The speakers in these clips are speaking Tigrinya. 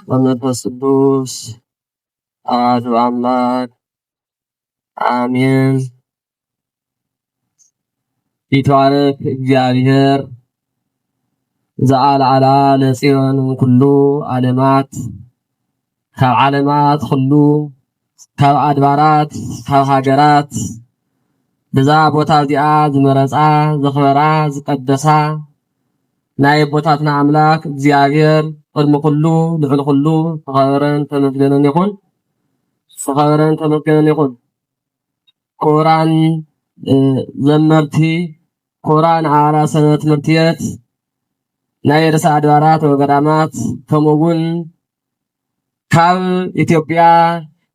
ወመንፈስ ቅዱስ አሐዱ አምላክ አሜን። ይትባረክ እግዚአብሔር ዘአልዓላ ለጽዮን ኩሉ ዓለማት ካብ ዓለማት ኩሉ ካብ አድባራት ካብ ሃገራት በዛ ቦታ እዚኣ ዝመረፃ ዘኽበራ ዝቀደሳ ናይ ቦታትና አምላክ እግዚአብሔር ቅድሚ ኩሉ ልዕል ኩሉ ተኸበረን ተመስገነን ይኹን። ተኸበረን ተመስገነን ይኹን። ክቡራን ዘመርቲ ክቡራን አባላት ሰንበት ትምህርት ቤት ናይ ርእሰ አድባራት ወገዳማት ከምኡውን ካብ ኢትዮጵያ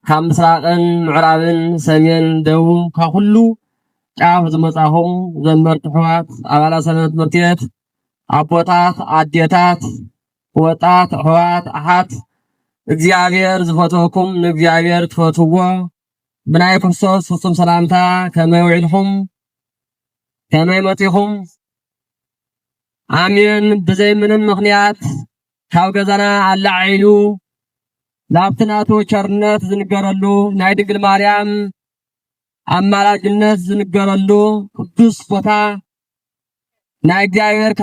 ካብ ምስራቅን ምዕራብን ሰሜን ደቡብ ካብ ኩሉ ጫፍ ዝመጻኹም ዘመርቲ ኣሕዋት አባላት ሰንበት ትምህርት ቤት አቦታት አዴታት ወጣት ኣሕዋት ኣሓት እግዚአብሔር ዝፈትወኩም ንእግዚአብሔር ትፈትዎ ብናይ ክርስቶስ ፍጹም ሰላምታ ከመይ ውዒልኩም ከመይ መጺኹም አሜን። ብዘይ ምንም ምክንያት ካብ ገዛና አላዒሉ ላብትናቱ ቸርነት ዝንገረሉ ናይ ድንግል ማርያም አማላጅነት ዝንገረሉ ቅዱስ ቦታ ናይ እግዚአብሔር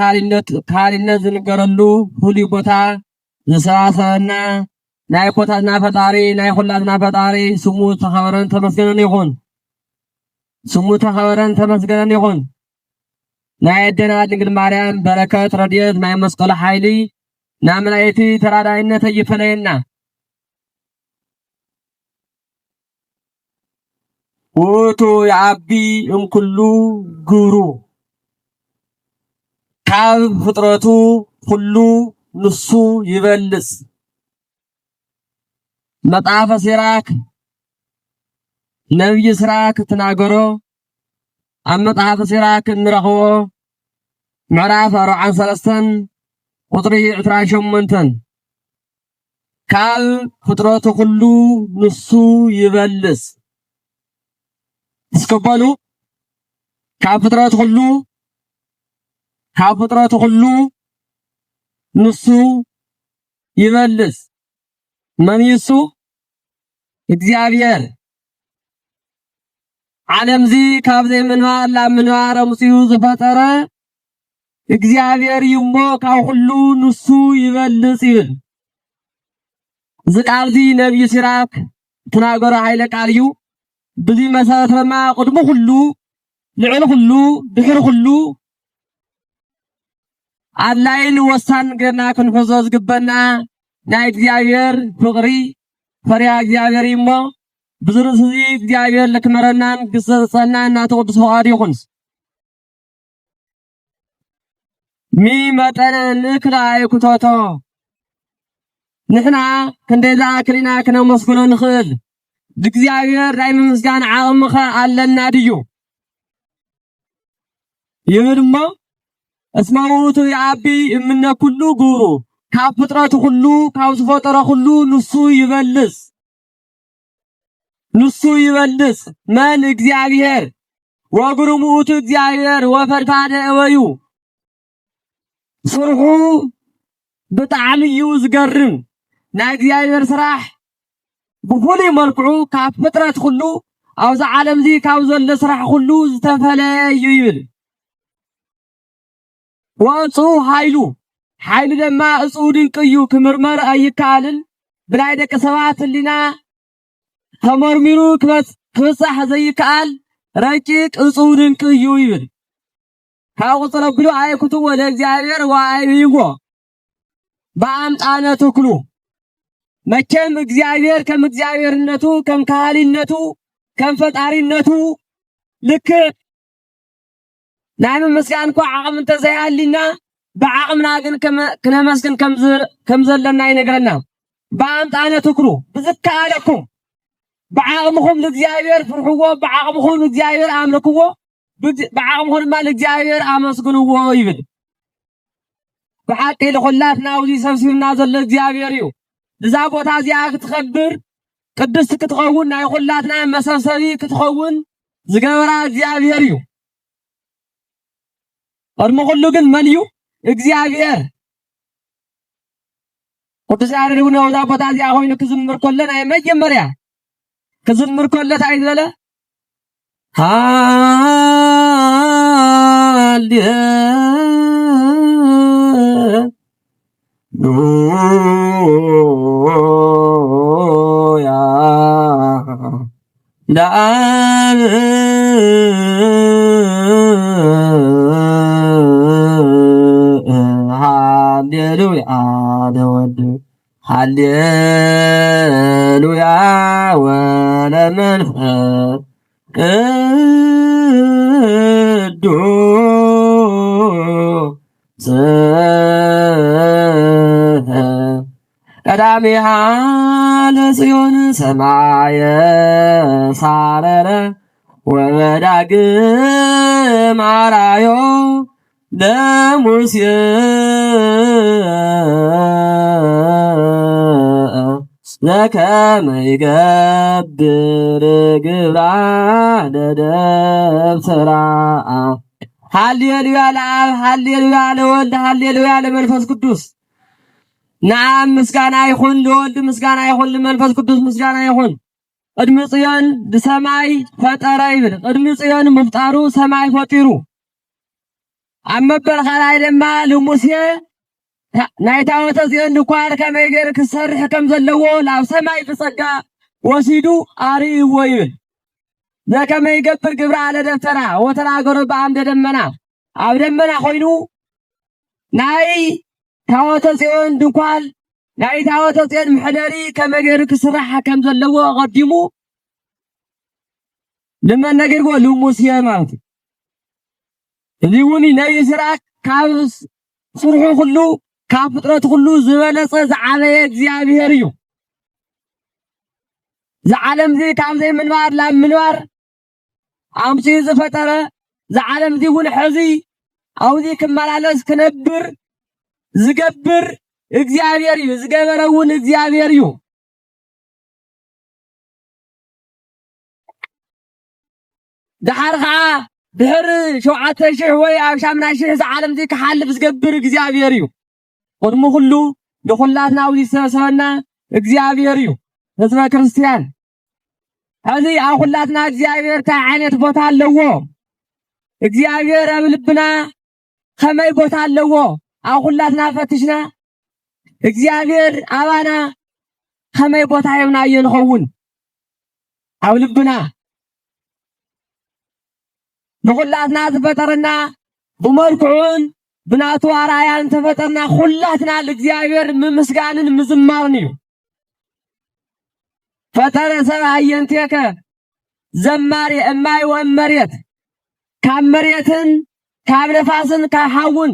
ካሊነት ዝንገረሉ ፍሉይ ቦታ ዝሰባሰበና ናይ ቦታትና ፈጣሪ ናይ ኩላትና ፈጣሪ ስሙ ተኸበረን ተመስገነን ይኹን። ስሙ ተኸበረን ተመስገነን ይኹን። ናይ አደና ድንግል ማርያም በረከት ረድኤት ናይ መስቀሉ ሓይሊ ናይ መላእክቲ ተራዳኢነት ይፈለየና። ውእቱ የዓቢ እምኩሉ ግብሩ ካብ ፍጥረቱ ሁሉ ንሱ ይበልጽ። መጽሐፈ ሲራክ ነቢይ ሲራክ ተናገሮ ኣብ መጽሐፈ ሲራክ እንረኽቦ ምዕራፍ 43 ቁጥሪ 28 ካብ ፍጥረቱ ሁሉ ንሱ ይበልጽ። እስከበሉ ካብ ፍጥረቱ ሁሉ ንሱ ይበልጽ። መን ይሱ? እግዚአብሔር። ዓለምዚ ካብ ዘይምንባር ላብ ምንባር ኣምፅኡ ዝፈጠረ እግዚአብሔር ይሞ ካብ ሁሉ ንሱ ይበልጽ ይብል። እዚ ቃል እዚ ነቢይ ሲራክ ተናገሮ ኃይለ ቃል እዩ። በዚ መሰረት ድማ ቅድሚ ሁሉ ልዕል ሁሉ ድሕሪ ሁሉ አድላይን ወሳን ገና ክንፈዞ ዝግበና ናይ እግዚአብሔር ፍቅሪ ፈሪሃ እግዚአብሔር ይሞ ብዝርስ እዚ እግዚአብሔር ለክመረናን ግሰጸናን እናተወድስ ፈቃድ ይኹን። ሚ መጠነ ንክላ ይኩቶቶ ንሕና ክንደዛ ክሊና ክነመስግኖ ንኽእል እግዚአብሔር ናይ ምምስጋን ዓቕሚ ኣለና ድዩ ይብል እሞ እስመ ውእቱ የዓቢ እምነ ኩሉ ግብሩ ካብ ፍጥረቱ ሁሉ ካብ ዝፈጠረ ሁሉ ንሱ ይበልጽ። ንሱ ይበልጽ መን? እግዚአብሔር። ወግሩም ውእቱ እግዚአብሔር ወፈድፋደ እበዩ ስርሑ ብጣዕሚ እዩ ዝገርም። ናይ እግዚአብሔር ስራሕ ብፍሉይ መልክዑ ካብ ፍጥረት ሁሉ ኣብዚ ዓለም እዚ ካብ ዘሎ ስራሕ ሁሉ ዝተፈለየ እዩ ይብል። ወፁ ኃይሉ ድማ እፁብ ድንቅ እዩ ክምርመር ኣይከኣልን ብናይ ደቂ ሰባት ህሊና ተመርሚሩ ክበፅሕ ዘይከኣል ረቂቅ እፁብ ድንቅ እዩ ይብል። ካብ ቁፅረ ብሉ ኣይኩቱ ወደ እግዚአብሔር ወአይይዎ በአምጣነ ተክሉ። መቼም እግዚአብሔር ከም እግዚአብሔርነቱ ከም ካህሊነቱ ከም ፈጣሪነቱ ልክ ናይ ምምስጋን እኮ ዓቕሚ እንተዘይሃሊና ብዓቕምና ግን ክነመስግን ከም ዘለና ይነግረና። በአምጣነ ተክሉ ብዝከኣለኩም ብዓቕምኹም ለእግዚአብሔር ፍርሕዎ፣ ብዓቕምኹም እግዚአብሔር ኣምልክዎ፣ ብዓቕምኹም ድማ ለእግዚአብሔር ኣመስግንዎ ይብል። ብሓቂ ለኹላትና ኣብዚ ሰብሲብና ዘሎ እግዚአብሔር እዩ። እዛ ቦታ እዚኣ ክትኸብር ቅድስቲ ክትኸውን ናይ ኩላትና መሰብሰቢ ክትኸውን ዝገበራ እግዚአብሔር እዩ። ቅድሚ ኩሉ ግን መን እዩ? እግዚአብሔር። ቅዱስ ያሬድ ነው ወዛ ቦታ እዚያ ሆይኑ ክዝምር ኮለና የመጀመሪያ ክዝምር ኮለት አይደለ ሃሌሉያ ለአብ ሃሌሉያ ለወልድ ሃሌሉያ ወለመንፈስ ቅዱስ ቀዳሚሃ ለጽዮን ሰማየ ሳረረ ወበዳግም አራዮ ለሙሴ ለከመ ይገብር ግብራ ለደብተራ ሃሌሉያ ለአብ ሃሌሉያ ለወልድ ሃሌሉያ ለመንፈስ ቅዱስ ነአብ ምስጋና ይሁን ለወልድ ምስጋና ይሁን ለመንፈስ ቅዱስ ምስጋና ይሁን። ቅድሚ ጽዮን ብሰማይ ፈጠረ ይብል ቅድሚ ጽዮን ምፍጣሩ ሰማይ ፈጢሩ ኣብ መበልኻላይ ድማ ለሙሴ ናይ ታቦተ ጽዮን ድኳን ከመይ ገይሩ ክሰርሕ ከም ዘለዎ ናብ ሰማይ ብጸጋ ወሲዱ ኣርኢዎ ይብል ዘከመ ይገብር ግብራ ለደብተራ ወተናገሮ በአምደ ደመና ኣብ ደመና ኮይኑ ናይ ታቦተ ጽዮን ድኳን ናይ ታቦተ ጽዮን ምሕደሪ ከመይ ገይሩ ክስራሕ ከም ዘለዎ ቀዲሙ ለመነገርዎ ለሙሴ ማለት እዚ እውን ናይ ስራሕ ካብ ስርሑ ሁሉ ካብ ፍጥረት ሁሉ ዝበለጸ ዝዓበየ እግዚአብሔር እዩ። ዝዓለም እዚ ካብ ዘይምንባር ላብ ምንባር ኣምፂ ዝፈጠረ ዝዓለም እዚ እውን ሕዚ ኣውዚ ክመላለስ ክነብር ዝገብር እግዚአብሔር እዩ። ዝገበረ እውን እግዚአብሔር እዩ። ድሓር ከዓ ድሕሪ 7,000 ወይ ኣብ 8,000 ዝዓለም እዚ ክሓልፍ ዝገብር እግዚአብሔር እዩ። ቅድሚ ኩሉ ንኹላትና ኣውዚ ዝተሰበና እግዚአብሔር እዩ። ህዝበ ክርስቲያን ሕዚ ኣብ ኩላትና እግዚአብሔር እንታይ ዓይነት ቦታ ኣለዎ? እግዚአብሔር ኣብ ልብና ከመይ ቦታ ኣለዎ? ኣብ ኩላትና ፈትሽና እግዚአብሔር ኣባና ከመይ ቦታ ሂብናዮ ንኸውን? ኣብ ልብና ንኹላትና ዝፈጠረና ብመልክዑን ብናቱ ኣርኣያን ተፈጠርና ኩላትና ለእግዚአብሔር ምምስጋንን ምዝማርን እዩ። ፈጠረ ሰብአ ህየንቴከ ዘማሪ እማይ ወመሬት ካብ መሬትን ካብ ነፋስን ካብ ሓውን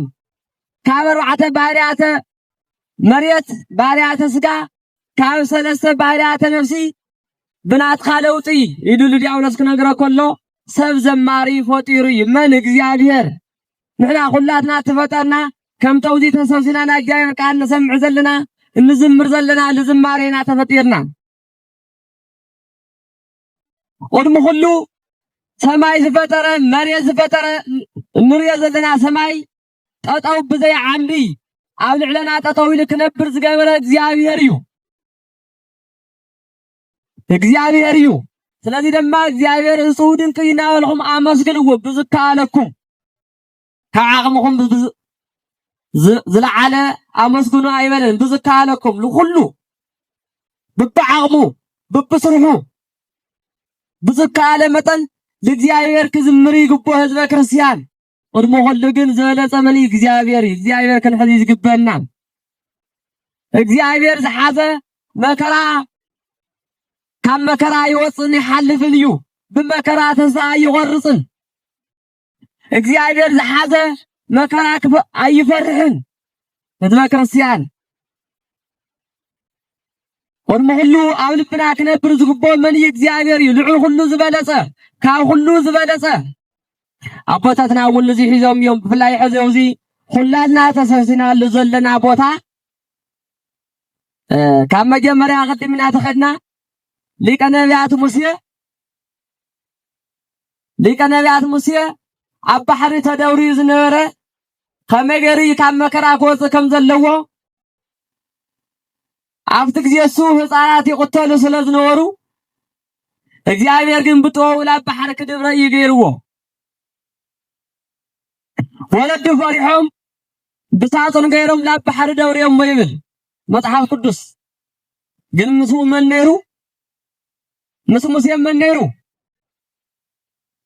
ካብ 4 ባህርያተ መሬት ባህርያተ ስጋ ካብ 3 ባህርያተ ነፍሲ ብናትካ ለውጢ ኢሉ ዲያብሎስ ክነግሮ ከሎ ሰብ ዘማሪ ፈጢሩ እዩ። መን? እግዚአብሔር። ንሕና ኩላትና ተፈጠርና ከም ተውዚ ተሰብሲና ናይ እግዚአብሔር ቃል ንሰምዕ ዘለና እንዝምር ዘለና ንዝማሬና ተፈጢርና። ቅድሚ ኩሉ ሰማይ ዝፈጠረ መሬት ዝፈጠረ እንሪኦ ዘለና ሰማይ ጠጠው ብዘይ ዓምዲ ኣብ ልዕለና ጠጠው ኢሉ ክነብር ዝገበረ እግዚአብሔር እዩ። እግዚአብሔር እዩ። ስለዚህ ድማ እግዚአብሔር እጹብ ድንቅ ይናበልኩም ኣመስግንዎ ብዝከኣለኩም ካብ ዓቕምኩም ዝለዓለ ኣመስግኑ ኣይበለን። ብዝከኣለኩም ንኩሉ ብዓቕሙ ብስርሑ ብዝከኣለ መጠን ለእግዚአብሔር ክዝምር ይግባእ። ህዝበ ክርስቲያን ቅድሚ ኩሉ ግን ዝበለጸ መን? እግዚአብሔር እዩ። እግዚአብሔር ክንሕዚ ዝግበአና እግዚአብሔር ዝሓዘ መከራ ካብ መከራ ይወፅን ይሓልፍን እዩ። ብመከራ ተስፋ ይቆርፅን። እግዚአብሔር ዝሓዘ መከራ ኣይፈርሕን። ህዝበ ክርስቲያን ቅድሚ ኩሉ ኣብ ልብና ክነብር ዝግባእ መን? እግዚአብሔር እዩ። ልዑል ኩሉ ዝበለጸ ካብ ኩሉ ዝበለጸ ኣቦታትና እውን እዚ ሒዞም እዮም። ብፍላይ ሕዚ እዚ ኩላትና ተሰብሲብናሉ ዘለና ቦታ ካብ መጀመርያ ቅድምና ተኸድና ሊቀ ነቢያት ሙሴ ኣብ ባሕሪ ተደውሪ ዝነበረ ከመይ ገይሩ ካብ መከራ ክወፅእ ከም ዘለዎ ኣብቲ ግዜ እሱ ህፃናት ይቁተሉ ስለዝነበሩ እግዚአብሔር ግን ብጥበቡ ላብ ባሕሪ ክድብረ እዩ ገይርዎ። ወለዱ ፈሪሖም ብሳጡን ገይሮም ላብ ባሕሪ ደውርዮም ይብል መጽሓፍ ቅዱስ። ግን ምስኡ መን ነይሩ? ምስ ሙሴ መን ነይሩ?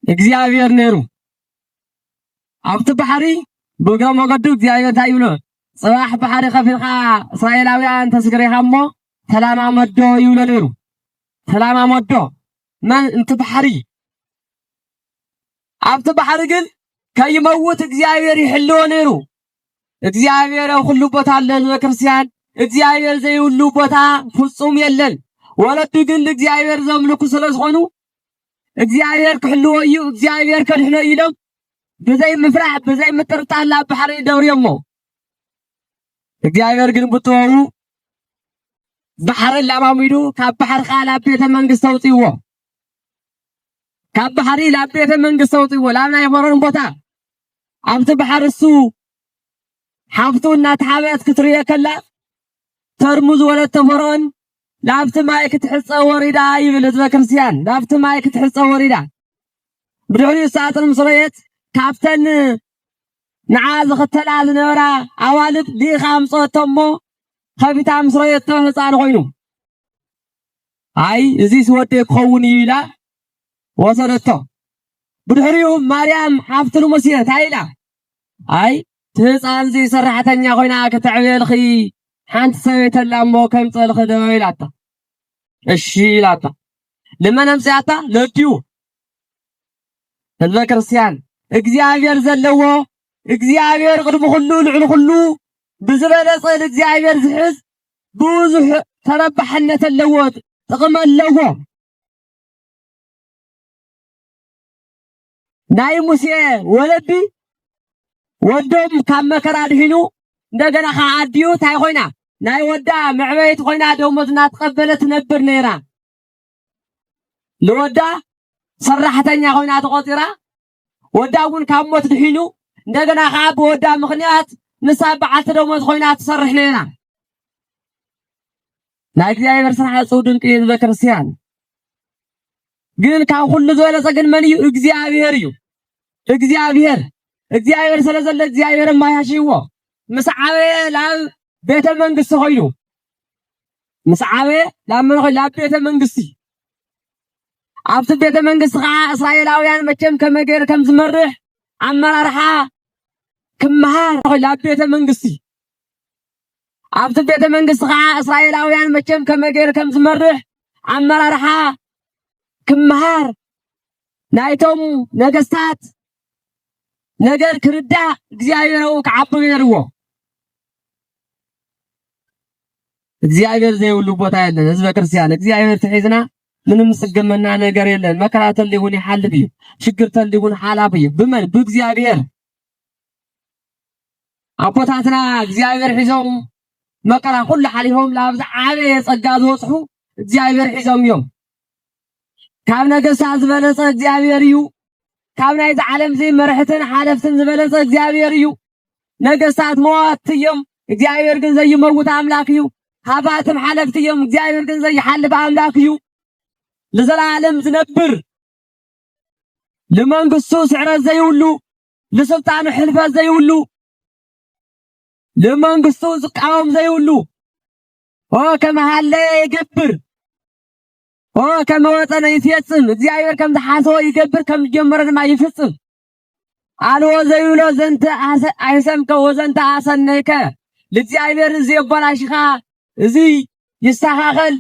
እግዚአብሔር ነይሩ። ኣብቲ ባሕሪ ብእግረ ሞገዱ እግዚአብሔር እንታይ ይብሎ? ጽባሕ ባሕሪ ከፊልካ እስራኤላውያን ተስግሪኻሞ ተላማመዶ ይብሎ ነይሩ። ተላማመዶ من انت بحري عبت بحر قل كي يموت اكزيابير يحلو نيرو اكزيابير وخلو بوتا لن كريستيان اكزيابير زي ولو بوتا فصوم يلن ولد قل اكزيابير زملكو سلسخونو اكزيابير كحلو ايو اكزيابير كنحلو ايلو بزي مفرح بزي مترطع لا بحر دور يمو اكزيابير قل بطوهو بحر اللاماميدو كاب بحر خالا بيتا منقس توطيوه كاب بحري لابيت منقس صوتي ولا أنا يفرون بوتا عبت بحر السو حافتونا تحابيت كتريا كلا ترمز ولا تفرون لابت مايك تحس وريدا يبلد كريستيان لابت مايك تحس وريدا بدعوني ساعة المصريات كابتن نعاز ختلا لنورا عوالد دي خامسة تمو خبيتا مصريات تهزان غينو هاي زي سواتي كوني لا وصلته بدحريهم مريم حافتلو مسيرة هايلا اي تهزان زي سرحتنيا خوينا كتعويل خي حانت سويت اللامو كم طلخ دويلاتا الشيلاتا لما نمسياتا لديو الكريستيان اكزيابير زلوو اكزيابير قدم خلو لعن خلو بزبالة صيد اكزيابير زحز بوزح تربحنة اللوات تقم اللوو ناي موسى ولدي ودم كم مكر دحينو እንደገና ከዓዲዩ ታይ ኮይና ናይ ወዳ ምዕበይት ኮይና ደሞዝና ተቀበለት ነበር ነይራ ለወዳ ሰራሕተኛ ኮይና ተቆጢራ ወዳውን ካሞት ድሒኑ እንደገና ካብ ወዳ ምኽንያት ንሳ በዓልቲ ደሞዝ ኮይና ትሰርሕ ነይራ ናይ እግዚአብሔር ስራሕ ጽድቅ በክርስቲያን ግን ካብ ሁሉ ዝበለጸ ግን መን እዩ እግዚአብሔር እዩ እግዚአብሔር ስለዘለ እግዚአብሔር ማያሽዎ مسعى لا بيت المنقص خيلو مسعى لا من خيل لا بيت المنقص عبد بيت المنقص إسرائيلاويان متشم كم غير كم زمرح عمر رحا كم مهار خيل لا بيت المنقص عبد بيت المنقص إسرائيلاويان متشم كم غير كم زمرح عمر رحا كم مهار نايتهم نجستات نجر كردا እግዚአብሔርው ከዓበው ይርዎ እግዚአብሔር ዘይውሉ ቦታ ያለን ህዝበ ክርስቲያን እግዚአብሔር ተይዝና ምንም ስገመና ነገር የለን መከራተል ሊሆን ይሐልብ ችግርተል ሊሆን ሐላብ በመን በእግዚአብሔር አፖታትና እግዚአብሔር ሒዞም መከራ ሁሉ ሐሊሆም ላብዛ ዓለ የጸጋ ዝወጽሑ እግዚአብሔር ሒዞም እዮም ካብ ነገሥታት ዝበለጸ እግዚአብሔር እዩ ካብ ናይ ዓለም ዘይ መርሕትን ሓለፍትን ዝበለጸ እግዚአብሔር እዩ ነገሥታት ሞት እዮም እግዚአብሔር ግን ዘይመውት አምላክ እዩ ሃባትም ሓለፍት እዮም እግዚአብሔር ግን ዘይሐልብ አምላክ እዩ ለዘላለም ዝነብር ለመንግስቱ ስዕረት ዘይውሉ ለስልጣኑ ሕልፈት ዘይውሉ ለመንግስቱ ዝቃወም ዘይውሉ ከመሃለ ይገብር كم وطن يفيصم እግዚአብሔር كم ተሐሰው ይገብር كم ጀመረ ድማ ይፈጽም አልወ ዘይብሎ ዘንተ አይሰምከ ወዘንተ አሰነከ ለእግዚአብሔር ዘይባላሽኻ እዚ ይስተኻኸል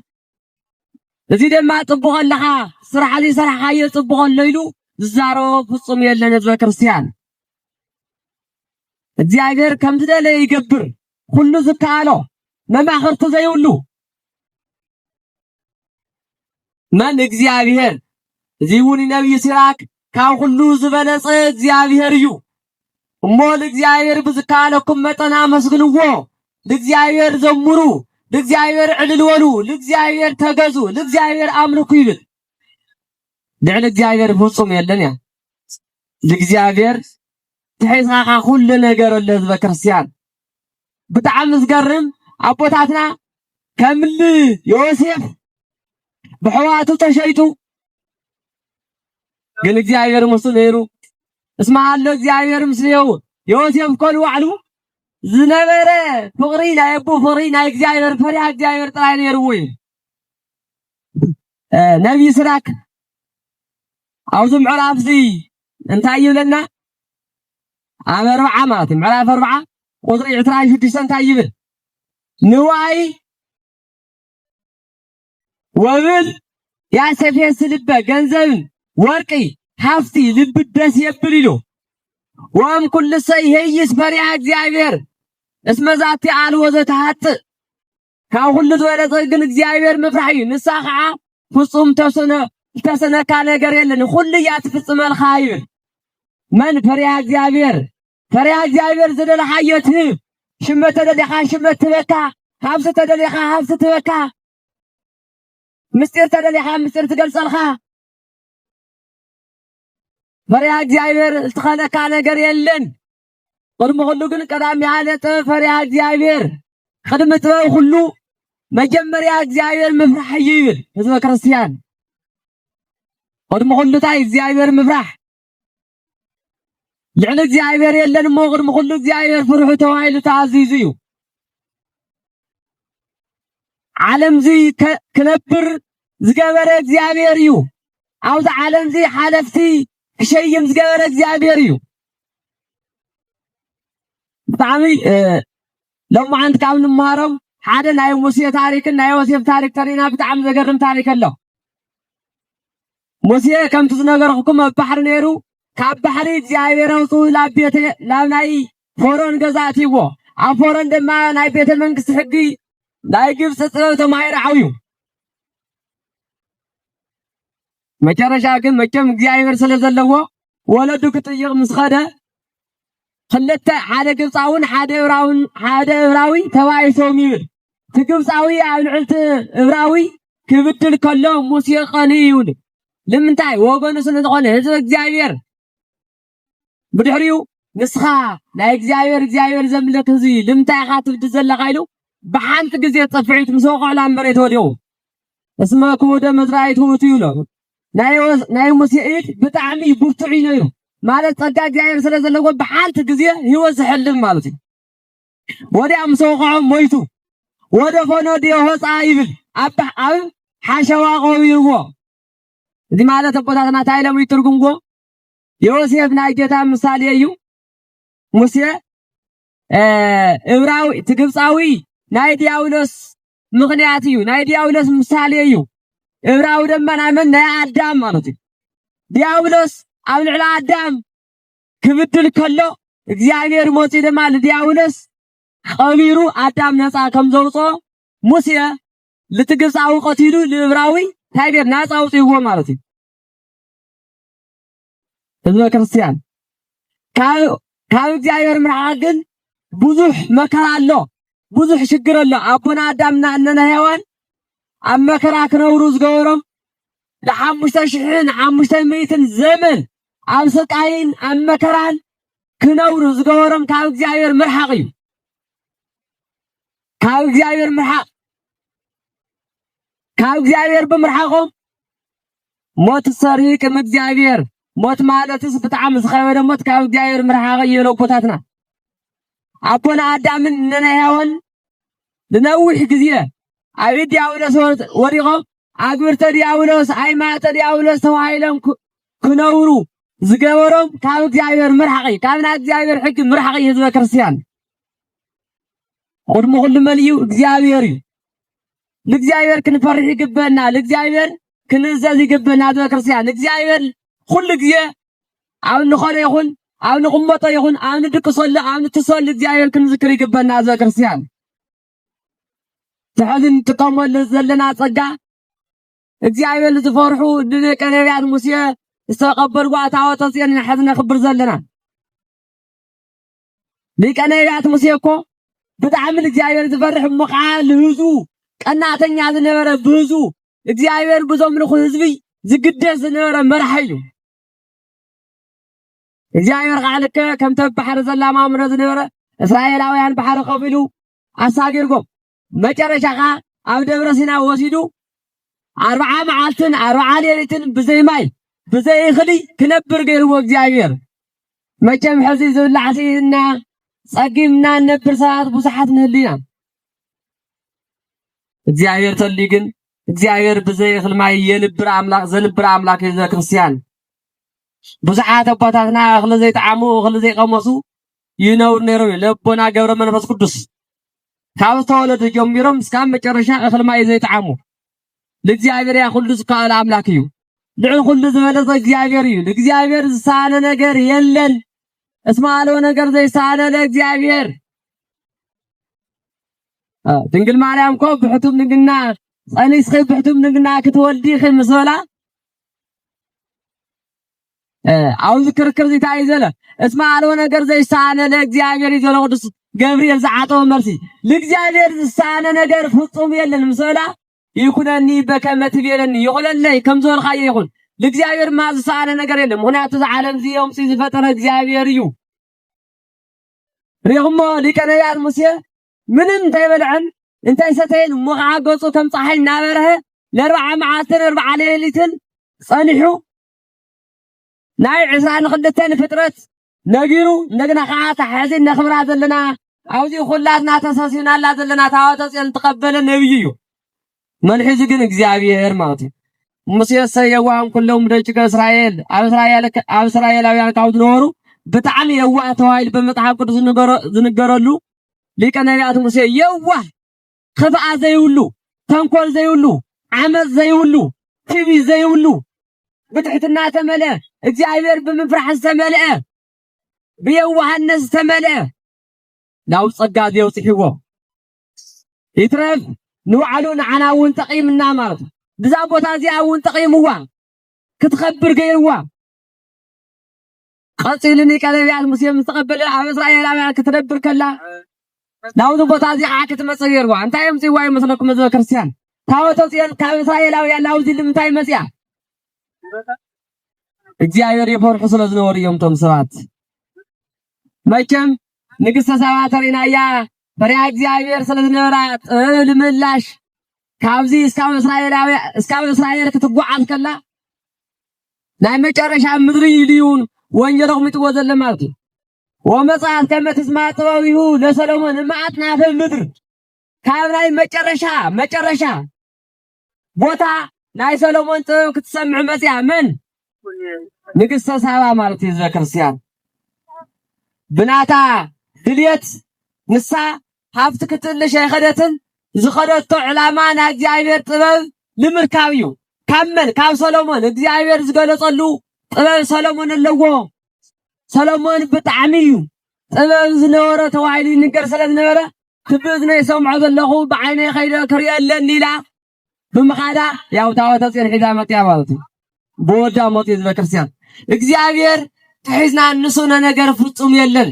እዚ ድማ ጥብቆለኻ ስራሕ እዚ ስራሕኻ ይጥብቆለ ኢሉ ዝዛሮ ፍጹም የለን ህዝበ ክርስቲያን እግዚአብሔር كم ዝደለ ይገብር ሁሉ ዝካሎ መማኽርቱ ዘይውሉ من እግዚአብሔር ዚውን ነብይ ሲራክ ካብ ሁሉ ዝበለጸ እግዚአብሔር እዩ እሞል እግዚአብሔር ብዝካለኩም መጠና መስግንዎ ለእግዚአብሔር ዘምሩ ለእግዚአብሔር ዕልልወሉ ለእግዚአብሔር ተገዙ ለእግዚአብሔር አምልኩ ይብል ልዕል እግዚአብሔር ፍጹም የለን ያ ለእግዚአብሔር ተሕሳኻ ሁሉ ነገር ለህዝበ ክርስቲያን ብጣዕሚ ዝገርም አቦታትና كمل يوسف بحواته تشيتو قال እግዚአብሔር مسو نيرو اسمع له እግዚአብሔር مسليو يوسف كل وعلو ዝነበረ ፍቅሪ ናይ አቦ ፍቅሪ ናይ እግዚአብሔር ፈሪሃ እግዚአብሔር ጥራይ ነይርዎ ነብይ ስራክ አውዝ ምዕራፍ ዚ እንታይ ይብለና አብ 4 ማለት ምዕራፍ 4 ቁጥሪ 26 እንታይ ይብል ንዋይ ወብል ያሰፈስ ልበ ገንዘብ ወርቂ ሀፍቲ ልብ ደስ ይብል ይሉ ወም ኩል ሰይ ይይስ ፈሪሃ እግዚአብሔር اسم ذاتي على وزتهات كأقول لذولا تقول እግዚአብሔር مفرحي نساخة فصوم تسنة كان جريلا نخل ياتفص من الخاير من فريح እግዚአብሔር زد الحياة شمت تدليخا شمت تبكا حبس تدليخا حبس تبكا مستر تدليخا مستر تقلص الخا فريح እግዚአብሔር استخانة كان جريلا قرم خلو كن قدام يالت فريح እግዚአብሔር خدمت خلو مجمريا እግዚአብሔር مفرح يبل حزب ክርስቲያን قرم خلو تاي እግዚአብሔር مفرح لعن እግዚአብሔር يلن مو قرم خلو እግዚአብሔር فرحو توايل تعزيزيو عالم زي كنبر زغبر እግዚአብሔር يو عاوز عالم زي حالفتي شيم زغبر እግዚአብሔር يو طعمي لو ما عندك عم نمارم حدا ناي موسى تاريخ ناي وسيف تاريخ ترينا بتعم زغرم تاريخ الله موسى كم تزنغر حكم بحر نيرو كاب بحر እግዚአብሔር وصو لابيته لناي فورون غزاتيو افورون دما ناي بيت መንግስት ሕጊ ናይ ግብጽ ጽለው ተማይራው መጨረሻ ግን መቼም እግዚአብሔር ስለዘለዎ ወለዱ ክትይቅ ምስኸደ خلت حدا قبصاون حدا إبراوي توايسهم يبل تقبصاوي عن علت إبراوي كبدل كلهم موسيقاني يولي لمنتاي وقونا سنة قولي هزو እግዚአብሔር بدحريو نسخة لا እግዚአብሔር زملك هزي لمنتاي خاتف تزلق عيلو بحانت قزيت صفعيت مسوق على مريت وديو اسمه كودة مزرايت هو تيولو ناي موسيقيت بتعمي بوتعي نيرو ማለት ጸጋ እግዚአብሔር ስለዘለወ በሐልት ጊዜ ይወስሕልን ማለት ነው ወዲያም ሰውቆም ሞይቱ ወደ ፎኖ ዲሆፃ ይብል አብ ሓሸዋ ቆይርዎ እዚ ማለት አቦታትና ታይለም ይትርጉምጎ ዮሴፍ ናይ ጌታ ምሳሌ እዩ ሙሴ ዕብራዊ ትግብፃዊ ናይ ዲያውሎስ ምክንያት እዩ ናይ ዲያውሎስ ምሳሌ እዩ ዕብራዊ ደማ ናይ አዳም ማለት እዩ ዲያውሎስ ኣብ ልዕሊ አዳም ክብድል ከሎ እግዚአብሔር ሞጺ ደማ ለዲያውሎስ ቀቢሩ አዳም ነፃ ከም ዘውጾ ሙሴ ለትግብፃዊ ቀቲሉ ለዕብራዊ ታይገር ነፃ አውጪዎ ማለት እዩ ህዝበ ክርስቲያን ካብ እግዚአብሔር ምርዓቅ ግን ብዙሕ መከራ ኣሎ ብዙሕ ችግር ኣሎ አቦና አዳምና እነና ሔዋን ኣብ መከራ ክነብሩ ዝገበሮም ለ5500 ዘመን ኣብ ስቃይን ኣብ መከራን ክነብሩ ዝገበሮም ካብ እግዚአብሔር ምርሓቅ እዩ ካብ እግዚአብሔር ብምርሓቆም ሞት ሰሪቅ እግዚአብሔር ሞት ማለትስ ብጣዕሚ ዝኸበደ ሞት ካብ እግዚአብሔር ምርሓቅ እዩ ለቦታትና አቦና አዳምን እነና ሔዋን ለነዊሕ ግዜ ኣብ ዲያውሎስ ወሪቆም አግብርተ ዲያውሎስ አይማተ ዲያውሎስ ተዋሂሎም ክነብሩ ዝገበሮም ካብ እግዚአብሔር ምርሓቅ ካብና እግዚአብሔር ሕግ ምርሓቅ ህዝበ ክርስቲያን قدم كل مليو እግዚአብሔር ለእግዚአብሔር ክንፈርህ ይገባና ለእግዚአብሔር ክንዘዝ ይገባና ህዝበ ክርስቲያን እግዚአብሔር ሁሉ ጊዜ አብ ንኾነ ይኹን አብ ንቁመጦ ይኹን አብ ንድቅሶለ አብ ንትሶል እግዚአብሔር ክንዝክር ይገባና ህዝበ ክርስቲያን ተሐዝን ተቀመለ ዘለና ጸጋ እግዚአብሔር ዝፈርሑ ደቀ ነቢያት ሙሴ استقبل واتاوت صين حزنا خبر زلنا ليك انا يا موسيكو بتعمل እግዚአብሔር ዝፈርሕ مقال هزو ቀናተኛ ዝነበረ ብዙ እግዚአብሔር ብዙም ነው ህዝቢ ዝግደስ ዝነበረ መርሐዩ እግዚአብሔር ቃልከ ከም ተባሕር ዘላማ ምረ ዝነበረ እስራኤላውያን ባሕር ከፊሉ አሳጊርጎም መጨረሻ ኣብ ደብረ ሲና ወሲዱ 40 መዓልትን 40 ሌሊትን ብዘይ ማይ ብዘይ እኽሊ ክነብር ገይርዎ እግዚአብሔር መቸም ሕዚ ዝብላዕሲና ጸጊምና ነብር ሰባት ብዙሓት ንህሊና እግዚአብሔር ተልግን እግዚአብሔር ብዘይ እኽሊ ማይ የንብር አምላክ ዘንብር አምላክ ክርስቲያን ብዙሓት አባታትና እኽሊ ዘይጣዓሙ እኽሊ ዘይቀመሱ ይነብሩ ነይሮም ለቦና ገብረ መንፈስ ቅዱስ ካብ ተወለዱ ጀሚሮም እስከ መጨረሻ እኽሊ ማይ ዘይጣዓሙ ለእግዚአብሔር ያ ሁሉ ዝካለ አምላክ እዩ ልዑል ሁሉ ዝበለጸ እግዚአብሔር እዩ ለእግዚአብሔር ዝሳነ ነገር የለን እስማለው ነገር ዘይሳነ ለእግዚአብሔር ድንግል ማርያም ኮ ብሕቱም ንግና ጸኒስ ብሕቱም ንግና ክትወልዲ ክምሰላ አውዝ ክርክር ዚታይ ዘለ እስማለው ነገር ዘይሳነ ለእግዚአብሔር ይዘለ ቅዱስ ገብርኤል ዘዓጠው መልሲ ለእግዚአብሔር ዝሳነ ነገር ፍጹም የለን ምሰላ ይኩነኒ በከመ ትቤለኒ ይኹለለይ ከም ዘልኻየ ይኹን ለእግዚአብሔር ማዝሳነ ነገር የለም ምክንያቱ ዘዓለም ዚዮም ዝፈጠረ እግዚአብሔር እዩ ሪግሞ ሊቀ ነቢያት ሙሴ ምንም ተይበልዕን እንታይ ሰተይን ሙኽዓ ገጹ ከም ፀሓይ እናበረኸ ለ40 መዓልትን 40 ሌሊትን ጸኒሑ ናይ 22 ፍጥረት ነጊሩ እንደገና ከዓ ተሓዚን ነኽብራ ዘለና አውዚ ኩላትና ተሳሲናላ ዘለና ታዋተ ጽዮን ተቀበለ ነብይ እዩ መልሕዚ ግን እግዚአብሔር ማለት እዩ ሙሴ ሰየዋን ኩሎም ደቂቀ እስራኤል ኣብ እስራኤላውያን ካብ ዝነበሩ ብጣዕሚ የዋህ ተባሂሉ በመጽሓፍ ቅዱስ ዝንገረሉ ሊቀ ነቢያት ሙሴ የዋህ ክፍአ ዘይብሉ ተንኮል ዘይብሉ ዓመፅ ዘይብሉ ትዕቢት ዘይብሉ ብትሕትና ተመልአ እግዚአብሔር ብምፍራሕ ዝተመልአ ብየዋህነት ዝተመልአ ናው ጸጋ ዘውጽሕዎ ይትረፍ ንባዕሉ ንዓና እውን ጠቂምና ማለት ብዛ ቦታ እዚኣ እውን ጠቂምዋ ክትኸብር ገይርዋ ቀፂልን ቀለቢያት ሙሴ ምስተቀበለ ኣብ እስራኤላውያን ክትነብር ከላ ናውዚ ቦታ እዚኣ ክትመጽእ ገይርዋ እንታይ ምጽዋ ይመስለኩም ህዝበ ክርስቲያን ታወተ ጽዮን ካብ እስራኤላውያን ናውዚ ልምንታይ መጽያ እግዚአብሔር ይፈርሑ ስለዝነበሩ እዮም ቶም ሰባት መቸም ንግሥተ ሳባ ተሪናያ ፈሪሃ እግዚአብሔር ስለዝነበራ ልምላሽ ካብዚ እስካብ እስራኤል ክትጓዓዝ ከላ ናይ መጨረሻ ምድሪ ይልዩን ወንጀሎም ይጥወዘለ ማለት እዩ ወመጽአት ከመ ትስማዕ ጥበቢሁ ለሰሎሞን ማዕጥናፈ ምድር ካብ ናይ መጨረሻ ቦታ ናይ ሰሎሞን ጥበብ ክትሰምዕ መጽያ መን ንግሥተ ሳባ ማለት እዩ ክርስቲያን ብናታ ድልየት ንሳ ሃብቲ ክትልሽ አይኸደትን ዝኸደቶ ዕላማ ናይ እግዚአብሔር ጥበብ ንምርካብ እዩ ካብ ሰሎሞን እግዚአብሔር ዝገለጸሉ ጥበብ ሰሎሞን ኣለዎ ሰሎሞን ብጣዕሚ እዩ ጥበብ ዝነበረ ተዋሂሉ ይንገር ስለዝነበረ ክብዝነ ይሰምዖ ዘለኹ ብዓይነይ ኸይደ ክርየለን ኢላ ብምኻዳ ያው ታወተ ጽዮን ሒዛ መጽያ ማለት እዩ ብወዳ ሞት ህዝበ ክርስቲያን እግዚአብሔር ትሒዝና ንሱነ ነገር ፍጹም የለን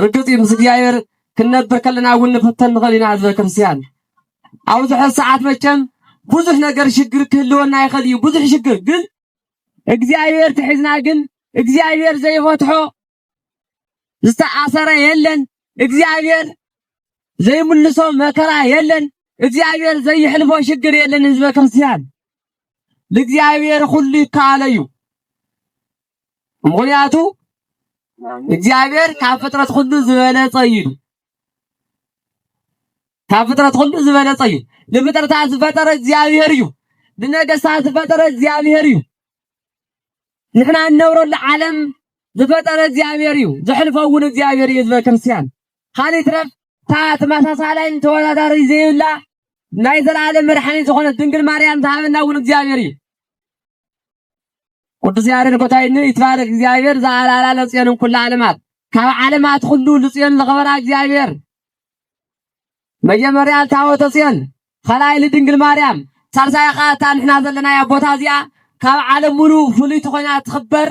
ርግጥ ምስ እግዚአብሔር ክነብር ከለና እውን ንፈተን ንኽእል ኢና ህዝበ ክርስቲያን ኣብዚ ሕዚ ሰዓት መቸም ብዙሕ ነገር ሽግር ክህልወና ይኽእል እዩ ብዙሕ ሽግር ግን እግዚአብሔር ትሒዝና ግን እግዚአብሔር ዘይፈትሖ ዝተኣሰረ የለን እግዚአብሔር ዘይምልሶ መከራ የለን እግዚአብሔር ዘይሕልፎ ሽግር የለን ህዝበ ክርስቲያን ለእግዚአብሔር ሁሉ ይከኣል እዩ ምክንያቱ እግዚአብሔር ካብ ፍጥረት ሁሉ ዝበለጸ እዩ ካብ ፍጥረት ሁሉ ዝበለጸ እዩ ለፍጥረታት ዝፈጠረ እግዚአብሔር እዩ ለነገሥታት ዝፈጠረ እግዚአብሔር እዩ ንሕና እንነብረሉ ዓለም ዝፈጠረ እግዚአብሔር እዩ ዝሕልፈውን እግዚአብሔር እዩ ህዝበ ክርስቲያን ካሊእ ትረፍ ታ ተመሳሳላይን ተወዳዳሪ ዘይብላ ናይ ዘላለም መድሓኒት ዝኾነት ድንግል ማርያም ዝሃበና እውን እግዚአብሔር እዩ ቅዱስ ያሬድ ጎታይኒ ይትባረክ እግዚአብሔር ዘአላላ ለጽዮን ኩሉ ዓለማት ካብ ዓለማት ሁሉ ለጽዮን ዝኸበራ እግዚአብሔር መጀመርያ ታወተ ጽዮን ኸላይ ለድንግል ማርያም ሳልሳይ ኸታ ንሕና ዘለና ቦታ እዚኣ ካብ ዓለም ሙሉ ፍሉይት ኮይና ትኽበር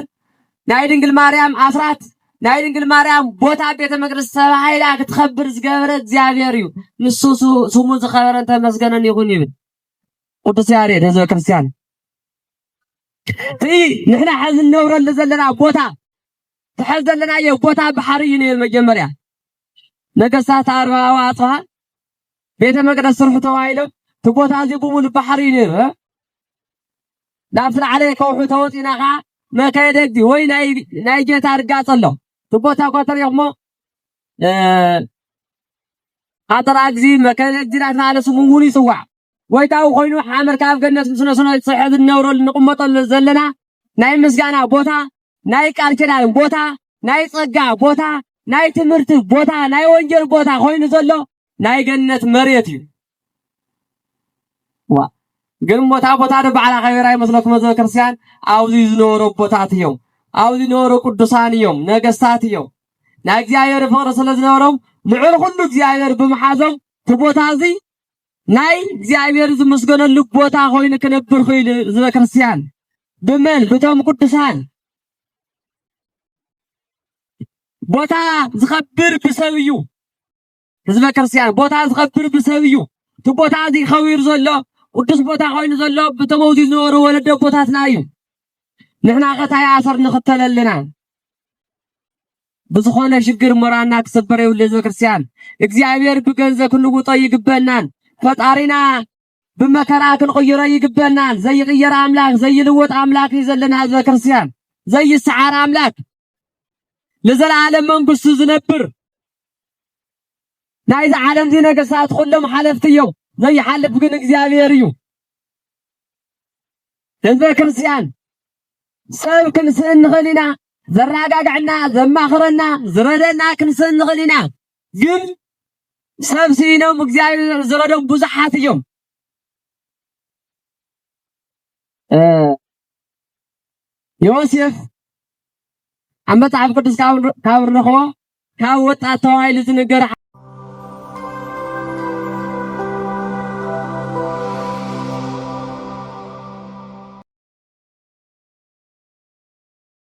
ናይ ድንግል ማርያም ኣስራት ናይ ድንግል ማርያም ቦታ ቤተ መቅደስ ተባሂላ ክትኸብር ዝገበረ እግዚአብሔር እዩ ንሱ ስሙ ዝኸበረን ተመስገነን ይኹን ይብል ቅዱስ ያሬድ ህዝበ ክርስቲያን ንሕና ሕዚ እንነብረሉ ዘለና ቦታ ትሕዝ ዘለናዮ ቦታ ባሕሪ እዩ ነይሩ መጀመርያ ነገሥታት ኣርባዋ ኣጽብሃ ቤተ መቅደስ ስርሑ ተባሂሉ ትቦታ እዚ ብሙሉ ባሕሪ ነይሩ ናብ ስላዕለ ከውሑ ተወፂና ኻ መከደግዲ ወይ ናይ ጌታ ርጋፅ ኣሎ ትቦታ ቆጠሪኹሞ ኣጠራግዚ መከደግዲ ናትናለ ስሙ እውን ይፅዋዕ ወይታው ኮይኑ ሓመር ካብ ገነት ስነስነ ጽሕብ ነውረል ንቕመጠሉ ዘለና ናይ ምስጋና ቦታ ናይ ቃል ኪዳን ቦታ ናይ ጸጋ ቦታ ናይ ትምህርቲ ቦታ ናይ ወንጌል ቦታ ኮይኑ ዘሎ ናይ ገነት መሬት እዩ ዋ ግን ቦታ በዓላ ኸይራ ይመስለኩም መዘ ክርስቲያን አውዚ ዝነበሩ ቦታት እዮም አውዚ ዝነበሩ ቅዱሳን እዮም ነገስታት እዮም ናይ እግዚአብሔር ፍቅሪ ስለ ዝነበሮም ልዑል ሁሉ እግዚአብሔር ብምሓዞም ትቦታ እዚ ናይ እግዚአብሔር ዝመስገነሉ ቦታ ኮይኑ ክነብር ኮይኑ ዝበ ክርስቲያን ብመን ብቶም ቅዱሳን ቦታ ዝኸብር ብሰብ እዩ ህዝበ ክርስቲያን ቦታ ዝኸብር ብሰብ እዩ ትቦታ እዚ ኸዊር ዘሎ ቅዱስ ቦታ ኮይኑ ዘሎ በቶም አውዚ ዝነበሩ ወለደ ቦታትና እዩ ንሕና ኸታይ ኣሰር ንኽተለልና ብዝኾነ ሽግር ሞራና ክሰበር ይውል ህዝበ ክርስቲያን እግዚአብሔር ብገንዘብ ክንውጦ ይግበናን ፈጣሪና በመከራ ክንቆይሮ ይግበናል ዘይቅየር አምላክ ዘይልወጥ አምላክ ይዘለና ህዝበ ክርስቲያን ዘይስዓር አምላክ ለዘላለም መንግስቱ ዝነብር ናይዚ ዓለም ዚ ነገስታት ኩሎም ሓለፍቲ እዮም ዘይሓልፍ ግን እግዚአብሔር እዩ ህዝበ ክርስቲያን ሰብ ክንስእን ንኽእል ኢና ዘረጋግዐና ዘማኽረና ዝረደና ክንስእን ንኽእል ኢና ግን ሰብ ሲኖም እግዚአብሔር ዝረዶም ብዙሓት እዮም ዮሴፍ ኣብ መጽሓፍ ቅዱስ ካብ ንረኽቦ ካብ ወጣት ተባሂሉ ዝነገር